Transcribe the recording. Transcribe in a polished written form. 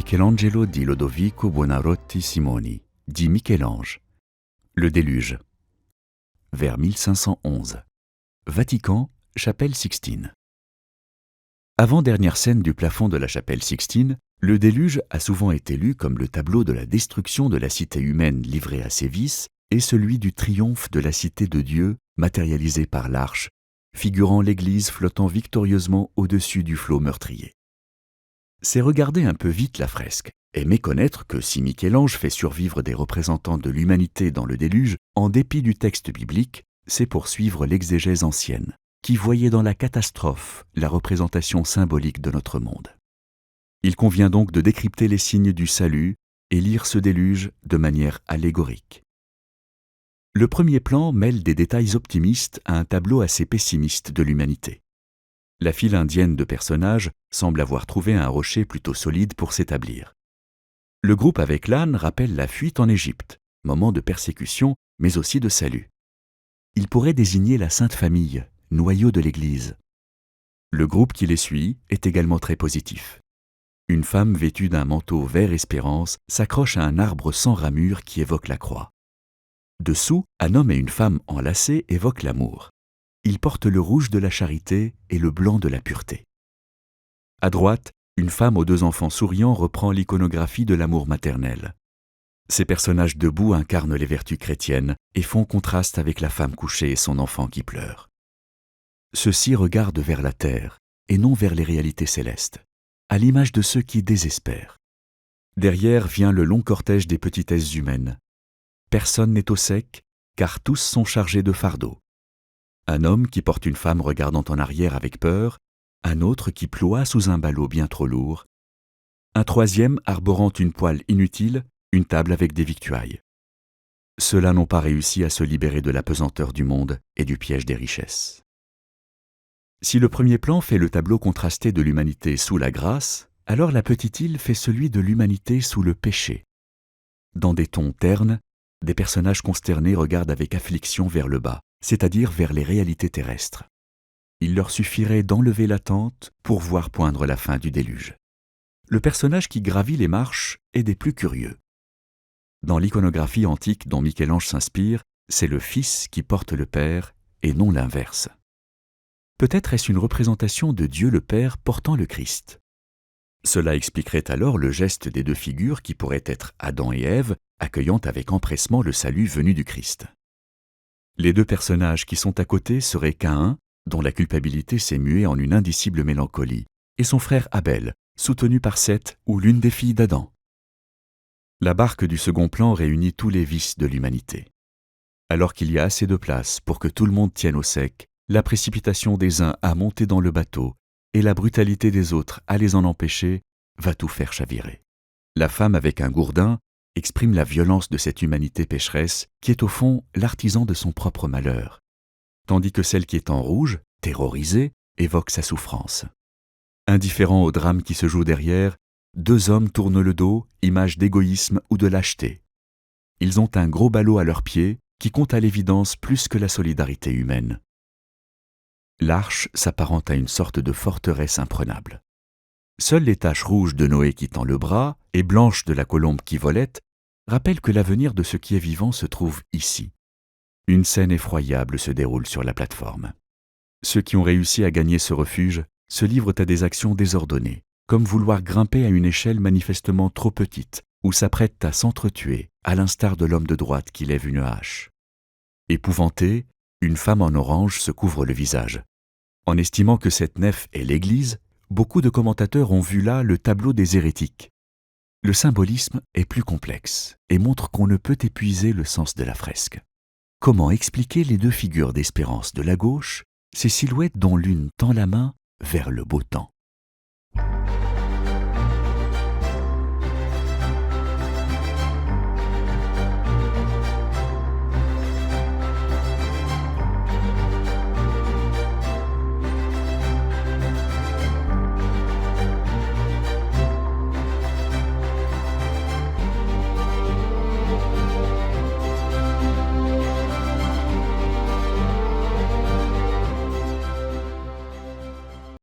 Michelangelo di Lodovico Buonarroti Simoni, dit Michel-Ange. Le déluge. Vers 1511. Vatican, chapelle Sixtine. Avant-dernière scène du plafond de la chapelle Sixtine, le déluge a souvent été lu comme le tableau de la destruction de la cité humaine livrée à ses vices et celui du triomphe de la cité de Dieu matérialisé par l'arche, figurant l'Église flottant victorieusement au-dessus du flot meurtrier. C'est regarder un peu vite la fresque et méconnaître que si Michel-Ange fait survivre des représentants de l'humanité dans le déluge, en dépit du texte biblique, c'est pour suivre l'exégèse ancienne, qui voyait dans la catastrophe la représentation symbolique de notre monde. Il convient donc de décrypter les signes du salut et lire ce déluge de manière allégorique. Le premier plan mêle des détails optimistes à un tableau assez pessimiste de l'humanité. La file indienne de personnages semble avoir trouvé un rocher plutôt solide pour s'établir. Le groupe avec l'âne rappelle la fuite en Égypte, moment de persécution mais aussi de salut. Il pourrait désigner la Sainte Famille, noyau de l'Église. Le groupe qui les suit est également très positif. Une femme vêtue d'un manteau vert espérance s'accroche à un arbre sans ramure qui évoque la croix. Dessous, un homme et une femme enlacés évoquent l'amour. Ils portent le rouge de la charité et le blanc de la pureté. À droite, une femme aux deux enfants souriants reprend l'iconographie de l'amour maternel. Ces personnages debout incarnent les vertus chrétiennes et font contraste avec la femme couchée et son enfant qui pleure. Ceux-ci regardent vers la terre et non vers les réalités célestes, à l'image de ceux qui désespèrent. Derrière vient le long cortège des petitesses humaines. Personne n'est au sec, car tous sont chargés de fardeaux. Un homme qui porte une femme regardant en arrière avec peur, un autre qui ploie sous un ballot bien trop lourd, un troisième arborant une poêle inutile, une table avec des victuailles. Ceux-là n'ont pas réussi à se libérer de la pesanteur du monde et du piège des richesses. Si le premier plan fait le tableau contrasté de l'humanité sous la grâce, alors la petite île fait celui de l'humanité sous le péché. Dans des tons ternes, des personnages consternés regardent avec affliction vers le bas, c'est-à-dire vers les réalités terrestres. Il leur suffirait d'enlever la tente pour voir poindre la fin du déluge. Le personnage qui gravit les marches est des plus curieux. Dans l'iconographie antique dont Michel-Ange s'inspire, c'est le Fils qui porte le Père et non l'inverse. Peut-être est-ce une représentation de Dieu le Père portant le Christ. Cela expliquerait alors le geste des deux figures qui pourraient être Adam et Ève, accueillant avec empressement le salut venu du Christ. Les deux personnages qui sont à côté seraient Caïn, dont la culpabilité s'est muée en une indicible mélancolie, et son frère Abel, soutenu par Seth ou l'une des filles d'Adam. La barque du second plan réunit tous les vices de l'humanité. Alors qu'il y a assez de place pour que tout le monde tienne au sec, la précipitation des uns à monter dans le bateau et la brutalité des autres à les en empêcher va tout faire chavirer. La femme avec un gourdin exprime la violence de cette humanité pécheresse qui est au fond l'artisan de son propre malheur, tandis que celle qui est en rouge, terrorisée, évoque sa souffrance. Indifférents au drame qui se joue derrière, deux hommes tournent le dos, image d'égoïsme ou de lâcheté. Ils ont un gros ballot à leurs pieds qui compte à l'évidence plus que la solidarité humaine. L'arche s'apparente à une sorte de forteresse imprenable. Seules les taches rouges de Noé qui tend le bras et blanches de la colombe qui volette rappellent que l'avenir de ce qui est vivant se trouve ici. Une scène effroyable se déroule sur la plateforme. Ceux qui ont réussi à gagner ce refuge se livrent à des actions désordonnées, comme vouloir grimper à une échelle manifestement trop petite ou s'apprêtent à s'entretuer, à l'instar de l'homme de droite qui lève une hache. Épouvantée, une femme en orange se couvre le visage. En estimant que cette nef est l'Église, beaucoup de commentateurs ont vu là le tableau des hérétiques. Le symbolisme est plus complexe et montre qu'on ne peut épuiser le sens de la fresque. Comment expliquer les deux figures d'espérance de la gauche, ces silhouettes dont l'une tend la main vers le beau temps ?